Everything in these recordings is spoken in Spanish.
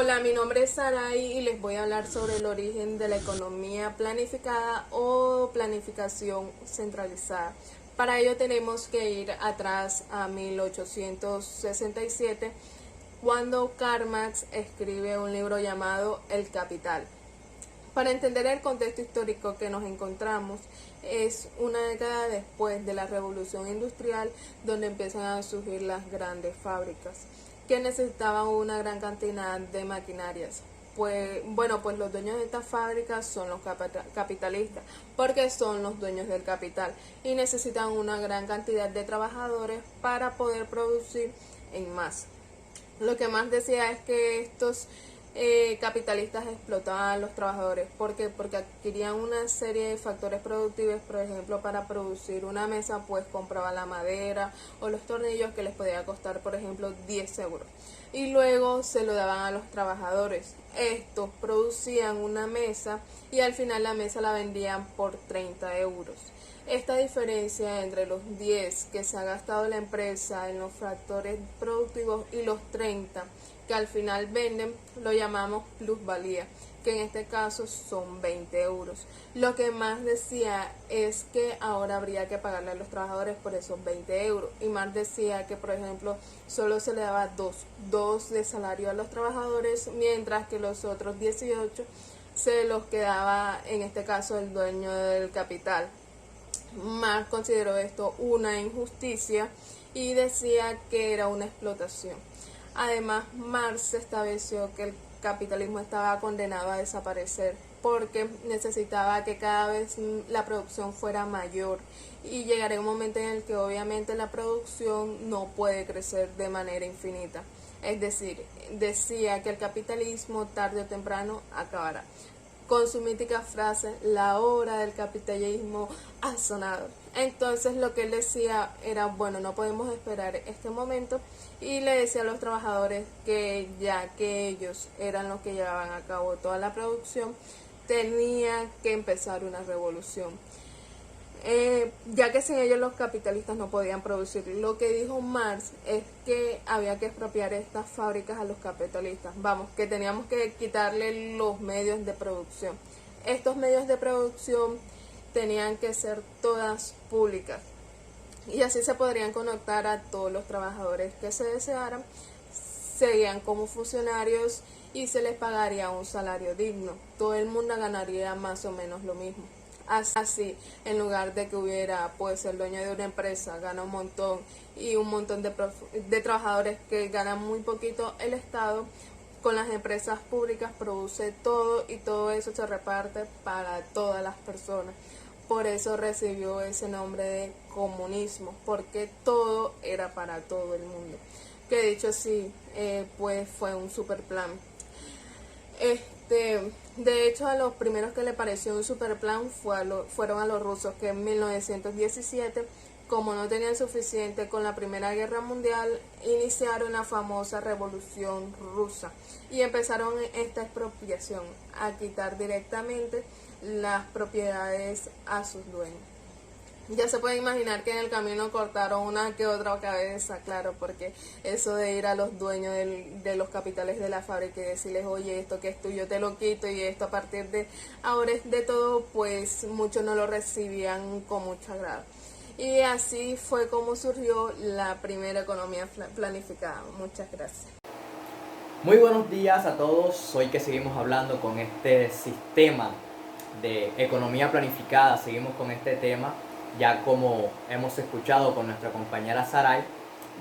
Hola, mi nombre es Saray y les voy a hablar sobre el origen de la economía planificada o planificación centralizada. Para ello tenemos que ir atrás a 1867, cuando Karl Marx escribe un libro llamado El Capital. Para entender el contexto histórico que nos encontramos, es una década después de la Revolución Industrial, donde empiezan a surgir las grandes fábricas, que necesitaban una gran cantidad de maquinarias. Pues los dueños de estas fábricas son los capitalistas, porque son los dueños del capital y necesitan una gran cantidad de trabajadores para poder producir en masa. Lo que más decía es que estos capitalistas explotaban a los trabajadores. ¿Por qué? Porque adquirían una serie de factores productivos. Por ejemplo, para producir una mesa, pues compraban la madera o los tornillos, que les podía costar, por ejemplo, 10 euros. Y luego se lo daban a los trabajadores. Estos producían una mesa y al final la mesa la vendían por 30 euros. Esta diferencia entre los 10 que se ha gastado la empresa en los factores productivos y los 30 que al final venden, lo llamamos plusvalía, que en este caso son 20 euros. Lo que más decía es que ahora habría que pagarle a los trabajadores por esos 20 euros. Y más decía que, por ejemplo, solo se le daba dos de salario a los trabajadores, mientras que los otros 18 se los quedaba, en este caso, el dueño del capital. Marx consideró esto una injusticia y decía que era una explotación. Además, Marx estableció que el capitalismo estaba condenado a desaparecer porque necesitaba que cada vez la producción fuera mayor, y llegará un momento en el que obviamente la producción no puede crecer de manera infinita. Es decir, decía que el capitalismo tarde o temprano acabará. Con su mítica frase, la hora del capitalismo ha sonado. Entonces lo que él decía era, bueno, no podemos esperar este momento, y le decía a los trabajadores que ya que ellos eran los que llevaban a cabo toda la producción, tenía que empezar una revolución. Ya que sin ellos los capitalistas no podían producir. Lo que dijo Marx es que había que expropiar estas fábricas a los capitalistas. Vamos, que teníamos que quitarle los medios de producción. Estos medios de producción tenían que ser todas públicas, y así se podrían conectar a todos los trabajadores que se desearan, seguían como funcionarios y se les pagaría un salario digno. Todo el mundo ganaría más o menos lo mismo. Así, en lugar de que hubiera, pues, el dueño de una empresa gana un montón y un montón de trabajadores que ganan muy poquito, el Estado con las empresas públicas produce todo, y todo eso se reparte para todas las personas. Por eso recibió ese nombre de comunismo, porque todo era para todo el mundo. Que dicho así, pues fue un super plan. De hecho, a los primeros que le pareció un super plan fueron a los rusos, que en 1917, como no tenían suficiente con la Primera Guerra Mundial, iniciaron la famosa Revolución Rusa y empezaron esta expropiación, a quitar directamente las propiedades a sus dueños. Ya se puede imaginar que en el camino cortaron una que otra cabeza, claro, porque eso de ir a los dueños de los capitales de la fábrica y decirles, oye, esto que es tuyo te lo quito, y esto a partir de ahora es de todo, pues muchos no lo recibían con mucho agrado. Y así fue como surgió la primera economía planificada. Muchas gracias. Muy buenos días a todos. Hoy que seguimos hablando con este sistema de economía planificada, seguimos con este tema, ya como hemos escuchado con nuestra compañera Saray.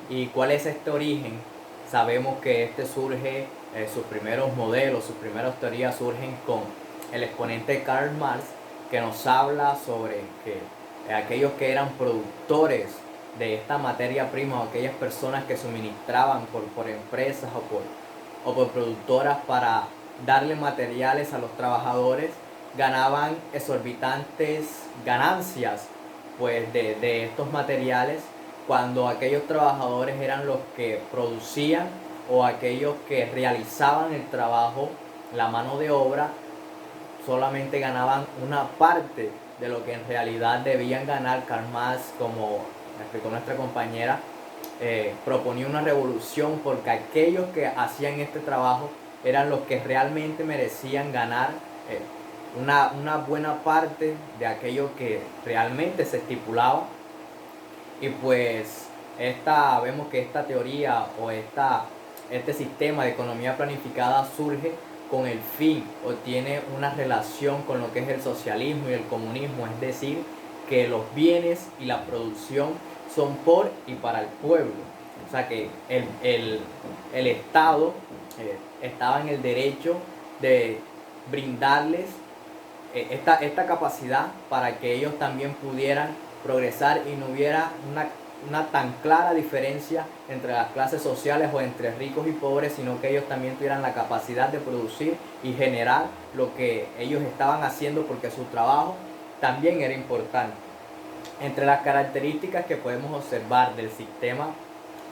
¿Y cuál es este origen? Sabemos que este surge, sus primeros modelos, sus primeras teorías surgen con el exponente Karl Marx, que nos habla sobre que aquellos que eran productores de esta materia prima, o aquellas personas que suministraban por empresas o por productoras para darle materiales a los trabajadores, ganaban exorbitantes ganancias, pues, de estos materiales, cuando aquellos trabajadores eran los que producían, o aquellos que realizaban el trabajo, la mano de obra, solamente ganaban una parte de lo que en realidad debían ganar. Karl Marx, como explicó nuestra compañera, proponía una revolución, porque aquellos que hacían este trabajo eran los que realmente merecían ganar una buena parte de aquello que realmente se estipulaba. Y pues vemos que esta teoría o este sistema de economía planificada surge con el fin o tiene una relación con lo que es el socialismo y el comunismo, es decir, que los bienes y la producción son por y para el pueblo. O sea que el Estado estaba en el derecho de brindarles esta capacidad para que ellos también pudieran progresar y no hubiera una tan clara diferencia entre las clases sociales o entre ricos y pobres, sino que ellos también tuvieran la capacidad de producir y generar lo que ellos estaban haciendo, porque su trabajo también era importante. Entre las características que podemos observar del sistema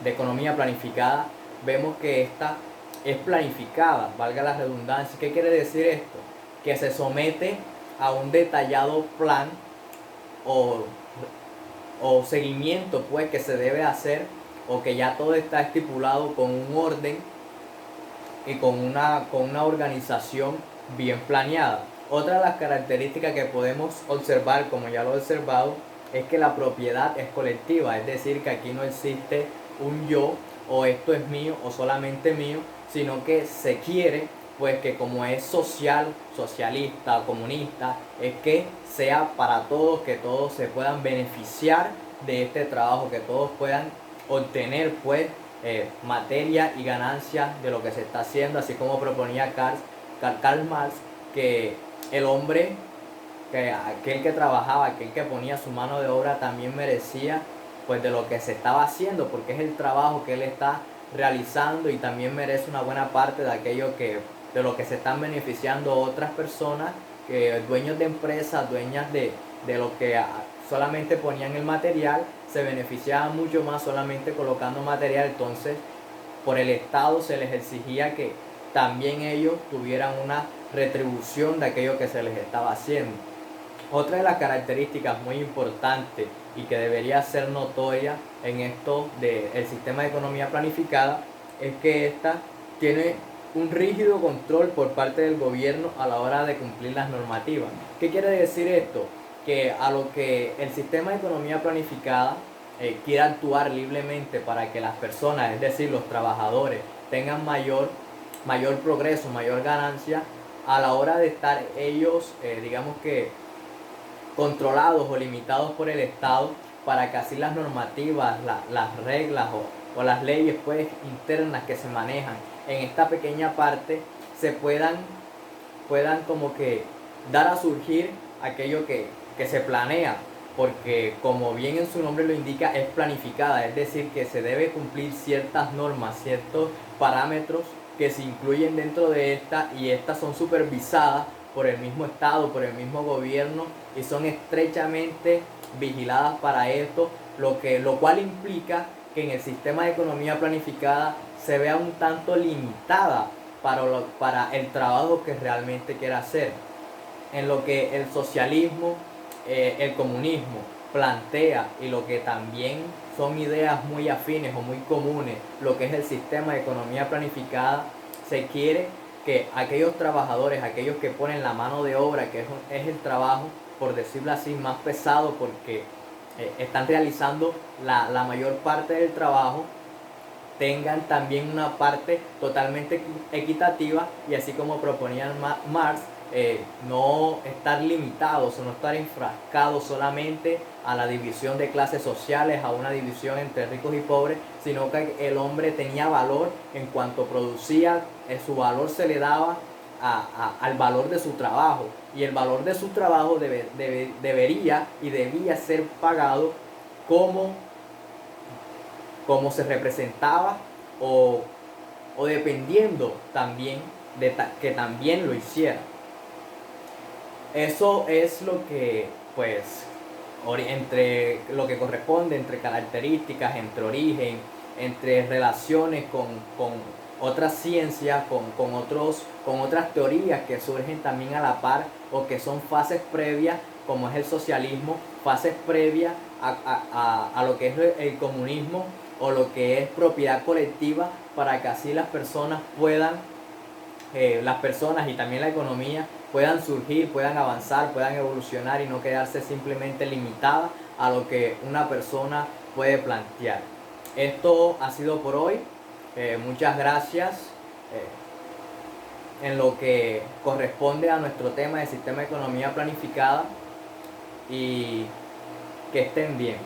de economía planificada, vemos que esta es planificada, valga la redundancia. ¿Qué quiere decir esto? Que se somete a un detallado plan o seguimiento pues que se debe hacer, o que ya todo está estipulado con un orden y con una organización bien planeada. Otra de las características que podemos observar, como ya lo he observado, es que la propiedad es colectiva, es decir, que aquí no existe un yo o esto es mío o solamente mío, sino que se quiere pues que como es socialista, comunista, es que sea para todos, que todos se puedan beneficiar de este trabajo, que todos puedan obtener pues materia y ganancia de lo que se está haciendo, así como proponía Karl Marx, que el hombre, que aquel que trabajaba, aquel que ponía su mano de obra también merecía pues de lo que se estaba haciendo, porque es el trabajo que él está realizando, y también merece una buena parte de aquello de lo que se están beneficiando otras personas, que dueños de empresas, dueñas de lo que solamente ponían el material, se beneficiaban mucho más solamente colocando material. Entonces por el Estado se les exigía que también ellos tuvieran una retribución de aquello que se les estaba haciendo. Otra de las características muy importantes y que debería ser notoria en esto del sistema de economía planificada es que esta tiene un rígido control por parte del gobierno a la hora de cumplir las normativas. ¿Qué quiere decir esto? Que a lo que el sistema de economía planificada quiera actuar libremente para que las personas, es decir, los trabajadores, tengan mayor progreso, mayor ganancia, a la hora de estar ellos, digamos que controlados o limitados por el Estado, para que así las normativas, las reglas o las leyes pues internas que se manejan en esta pequeña parte se puedan como que dar a surgir aquello que se planea, porque como bien en su nombre lo indica, es planificada, es decir, que se debe cumplir ciertas normas, ciertos parámetros que se incluyen dentro de esta, y estas son supervisadas por el mismo Estado, por el mismo gobierno, y son estrechamente vigiladas para esto, lo cual implica que en el sistema de economía planificada se vea un tanto limitada para el trabajo que realmente quiere hacer. En lo que el socialismo, el comunismo plantea, y lo que también son ideas muy afines o muy comunes, lo que es el sistema de economía planificada, se quiere que aquellos trabajadores, aquellos que ponen la mano de obra, que es el trabajo, por decirlo así, más pesado, porque están realizando la mayor parte del trabajo, tengan también una parte totalmente equitativa, y así como proponía Marx, no estar limitados o no estar enfrascados solamente a la división de clases sociales, a una división entre ricos y pobres, sino que el hombre tenía valor en cuanto producía, su valor se le daba al valor de su trabajo, y el valor de su trabajo debería y debía ser pagado como se representaba, o dependiendo también de que también lo hiciera. Eso es lo que pues entre lo que corresponde, entre características, entre origen, entre relaciones con otras ciencias, con otras teorías que surgen también a la par, o que son fases previas, como es el socialismo, fases previas a lo que es el comunismo, o lo que es propiedad colectiva, para que así las personas puedan las personas y también la economía puedan surgir, puedan avanzar, puedan evolucionar y no quedarse simplemente limitada a lo que una persona puede plantear. Esto ha sido por hoy. Muchas gracias. En lo que corresponde a nuestro tema de sistema de economía planificada, y que estén bien.